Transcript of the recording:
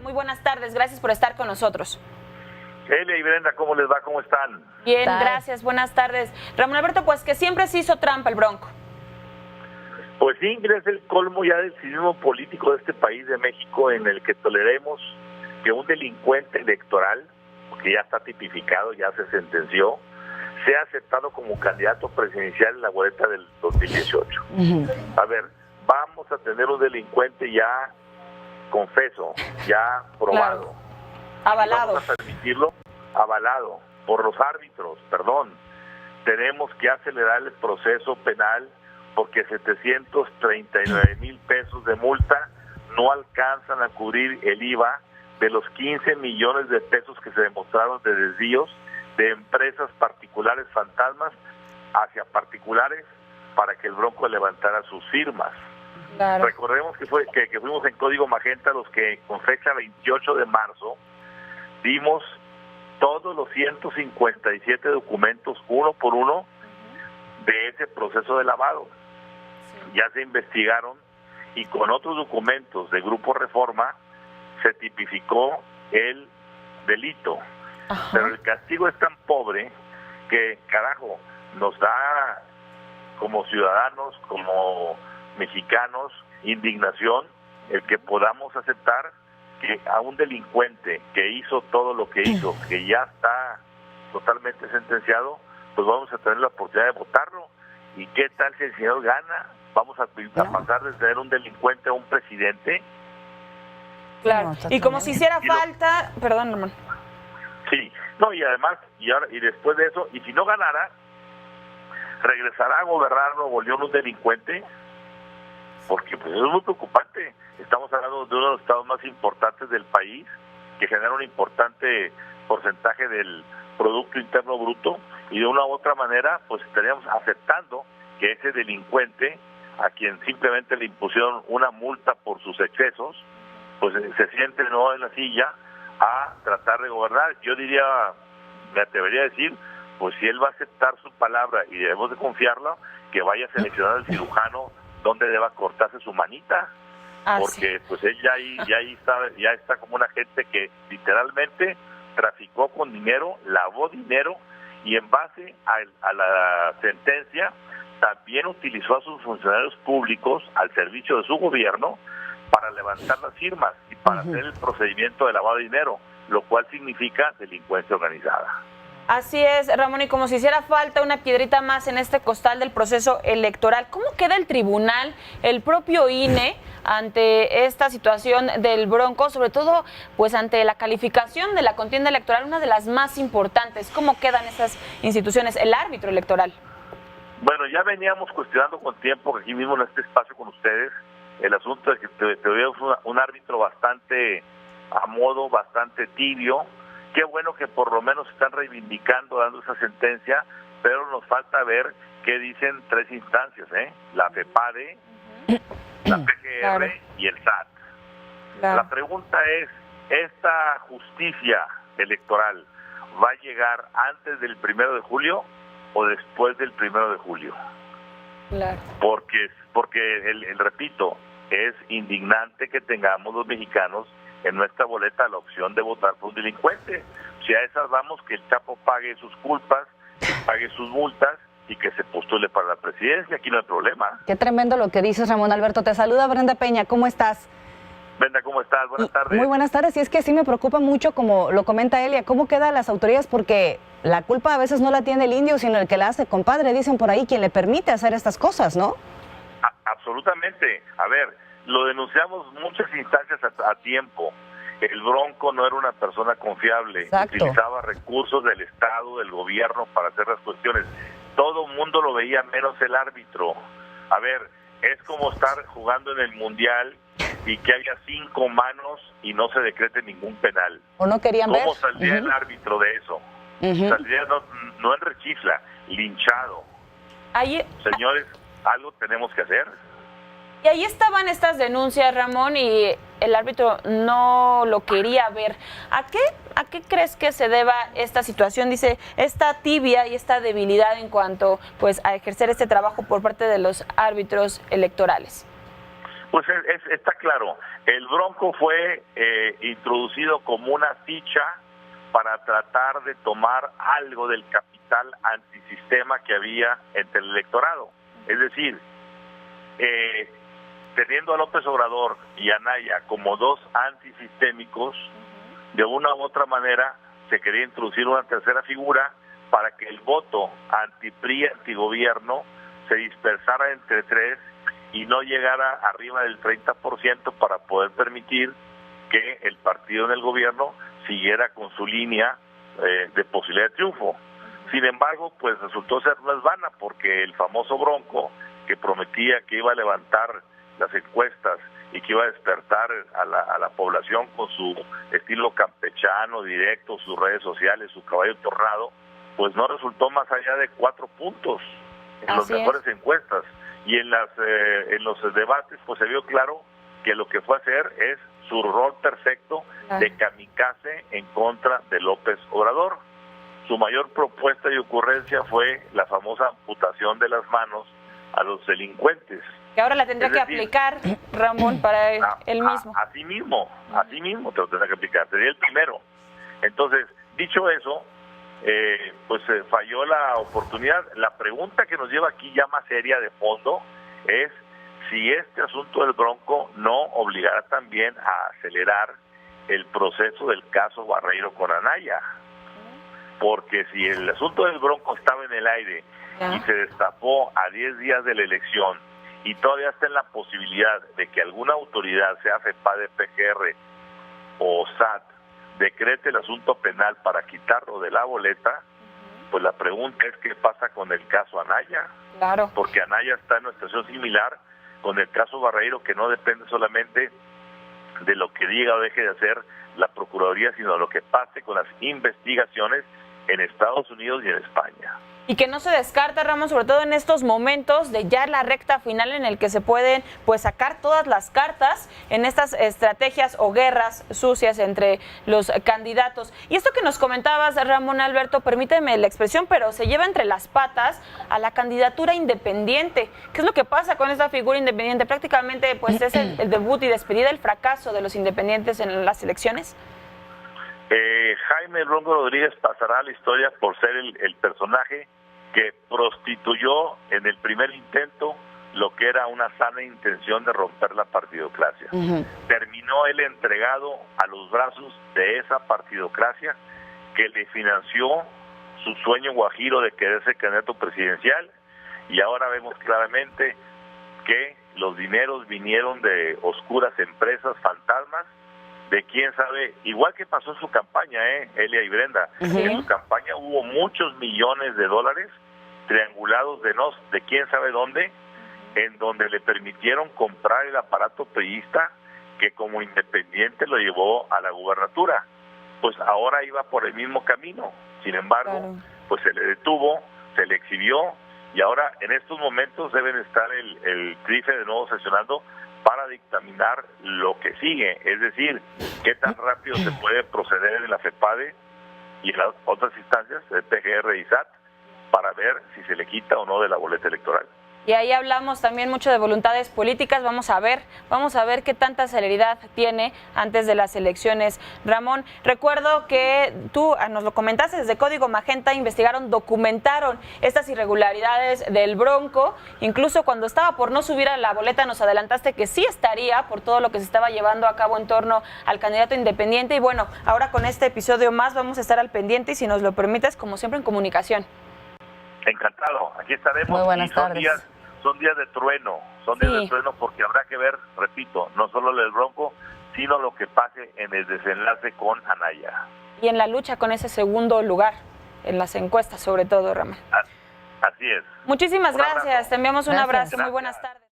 Muy buenas tardes, gracias por estar con nosotros. Elia y Brenda, ¿cómo les va? ¿Cómo están? Bien, gracias, buenas tardes. Ramón Alberto, pues que siempre se hizo trampa el Bronco. Pues sí, es el colmo ya del cinismo político de este país de México, en el que toleremos que un delincuente electoral, que ya está tipificado, ya se sentenció, sea aceptado como candidato presidencial en la boleta del 2018. A ver, vamos a tener un delincuente ya confeso, ya probado. Claro. Avalado. Vamos a permitirlo, avalado por los árbitros, perdón. Tenemos que acelerar el proceso penal porque 739,000 pesos de multa no alcanzan a cubrir el IVA de los 15 millones de pesos que se demostraron de desvíos de empresas particulares fantasmas hacia particulares para que el Bronco levantara sus firmas. Claro. Recordemos que fuimos en Código Magenta los que con fecha 28 de marzo dimos todos los 157 documentos uno por uno de ese proceso de lavado. Ya se investigaron y con otros documentos de Grupo Reforma se tipificó el delito. Ajá. Pero el castigo es tan pobre que, carajo, nos da como ciudadanos, como mexicanos, indignación el que podamos aceptar que a un delincuente que hizo todo lo que hizo, que ya está totalmente sentenciado, pues vamos a tener la oportunidad de votarlo. ¿Y qué tal si el señor gana? ¿Vamos a pasar de tener un delincuente a un presidente? Claro, No, y como si hiciera falta, perdón, Ramón. Sí, no, y además, y después de eso, y si no ganara, regresará a gobernar Nuevo León un delincuente, porque pues eso es muy preocupante. Estamos hablando de uno de los estados más importantes del país, que genera un importante porcentaje del Producto Interno Bruto, y de una u otra manera, pues estaríamos aceptando que ese delincuente, a quien simplemente le impusieron una multa por sus excesos, pues se siente no en la silla a tratar de gobernar. Yo diría, me atrevería a decir, pues si él va a aceptar su palabra y debemos de que vaya a seleccionar al cirujano donde deba cortarse su manita, porque sí. pues él ya está como una gente que literalmente traficó con dinero, lavó dinero, y en base a la sentencia también utilizó a sus funcionarios públicos al servicio de su gobierno para levantar las firmas y para hacer el procedimiento de lavado de dinero, lo cual significa delincuencia organizada. Así es, Ramón, y como si hiciera falta una piedrita más en este costal del proceso electoral, ¿cómo queda el tribunal, el propio INE, ante esta situación del Bronco, sobre todo pues ante la calificación de la contienda electoral, una de las más importantes? ¿Cómo quedan esas instituciones, el árbitro electoral? Bueno, ya veníamos cuestionando con tiempo, aquí mismo en este espacio con ustedes, el asunto de que tuvimos un árbitro bastante a modo, bastante tibio. Qué bueno que por lo menos están reivindicando, dando esa sentencia, pero nos falta ver qué dicen tres instancias, la FEPADE, la PGR Claro. y el SAT. Claro. La pregunta es, ¿esta justicia electoral va a llegar antes del 1 de julio o después del 1 de julio? Claro. Porque repito, es indignante que tengamos los mexicanos en nuestra boleta la opción de votar por un delincuente. Si a esas vamos, que el Chapo pague sus culpas, pague sus multas y que se postule para la presidencia, aquí no hay problema. Qué tremendo lo que dices, Ramón Alberto. Te saluda Brenda Peña, ¿cómo estás? Brenda, ¿cómo estás? Buenas tardes. Muy buenas tardes, y es que sí me preocupa mucho, como lo comenta Elia, cómo quedan las autoridades, porque la culpa a veces no la tiene el indio, sino el que la hace compadre, dicen por ahí, quien le permite hacer estas cosas, ¿no? Absolutamente. A ver, lo denunciamos muchas instancias a tiempo. El Bronco no era una persona confiable. Exacto. Utilizaba recursos del Estado, del gobierno para hacer las cuestiones. Todo el mundo lo veía menos el árbitro. A ver, es como estar jugando en el Mundial y que haya 5 manos y no se decrete ningún penal. ¿O no querían ver? ¿Cómo saldría el árbitro de eso? Saldría no en rechifla, linchado. Ahí, Señores, algo tenemos que hacer. y ahí estaban estas denuncias, Ramón, y el árbitro no lo quería ver. ¿A qué crees que se deba esta situación? Dice, esta tibia y esta debilidad en cuanto pues a ejercer este trabajo por parte de los árbitros electorales. Pues está claro, el Bronco fue introducido como una ficha para tratar de tomar algo del capital antisistema que había entre el electorado. Es decir, teniendo a López Obrador y a Anaya como dos antisistémicos, de una u otra manera se quería introducir una tercera figura para que el voto anti-PRI, antigobierno, se dispersara entre tres y no llegara arriba del 30% para poder permitir que el partido en el gobierno siguiera con su línea de posibilidad de triunfo. Sin embargo, pues resultó ser más vana, porque el famoso Bronco, que prometía que iba a levantar las encuestas y que iba a despertar a la población con su estilo campechano, directo, sus redes sociales, su caballo tornado, pues no resultó más allá de 4 puntos en las mejores encuestas. Y en los debates pues se vio claro que lo que fue a hacer es su rol perfecto de kamikaze en contra de López Obrador. Su mayor propuesta y ocurrencia fue la famosa amputación de las manos a los delincuentes. Que ahora la tendría que aplicar, Ramón, para él mismo. Así mismo te lo tendrá que aplicar, sería el primero. Entonces, dicho eso, falló la oportunidad. La pregunta que nos lleva aquí ya más seria de fondo es si este asunto del Bronco no obligará también a acelerar el proceso del caso Barreiro con Anaya. Porque si el asunto del Bronco estaba en el aire y se destapó a 10 días de la elección y todavía está en la posibilidad de que alguna autoridad, sea FEPADE, PGR o SAT, decrete el asunto penal para quitarlo de la boleta, pues la pregunta es qué pasa con el caso Anaya. Claro. Porque Anaya está en una situación similar con el caso Barreiro, que no depende solamente de lo que diga o deje de hacer la Procuraduría, sino de lo que pase con las investigaciones en Estados Unidos y en España. Y que no se descarta, Ramón, sobre todo en estos momentos de ya la recta final en el que se pueden sacar todas las cartas en estas estrategias o guerras sucias entre los candidatos. Y esto que nos comentabas, Ramón Alberto, permíteme la expresión, pero se lleva entre las patas a la candidatura independiente. ¿Qué es lo que pasa con esta figura independiente? Prácticamente es el debut y despedida, el fracaso de los independientes en las elecciones. Jaime Bronco Rodríguez pasará a la historia por ser el personaje que prostituyó en el primer intento lo que era una sana intención de romper la partidocracia. Terminó él entregado a los brazos de esa partidocracia que le financió su sueño guajiro de querer ser candidato presidencial, y ahora vemos claramente que los dineros vinieron de oscuras empresas fantasmas, de quién sabe, igual que pasó en su campaña, Elia y Brenda. En su campaña hubo muchos millones de dólares triangulados de quién sabe dónde, en donde le permitieron comprar el aparato priista que como independiente lo llevó a la gubernatura. Pues ahora iba por el mismo camino. Sin embargo, pues se le detuvo, se le exhibió, y ahora en estos momentos deben estar el TRIFE de nuevo sesionando para dictaminar lo que sigue, es decir, qué tan rápido se puede proceder en la FEPADE y en las otras instancias, de PGR y SAT, para ver si se le quita o no de la boleta electoral. Y ahí hablamos también mucho de voluntades políticas. Vamos a ver qué tanta celeridad tiene antes de las elecciones. Ramón, recuerdo que tú nos lo comentaste, desde Código Magenta documentaron estas irregularidades del Bronco. Incluso cuando estaba por no subir a la boleta nos adelantaste que sí estaría por todo lo que se estaba llevando a cabo en torno al candidato independiente. Y bueno, ahora con este episodio más vamos a estar al pendiente y, si nos lo permites, como siempre, en comunicación. Encantado, aquí estaremos. Muy buenas tardes. Son días de trueno, porque habrá que ver, repito, no solo el Bronco, sino lo que pase en el desenlace con Anaya. Y en la lucha con ese segundo lugar, en las encuestas sobre todo, Ramón. Así es. Muchísimas gracias, te enviamos un abrazo, muy buenas tardes.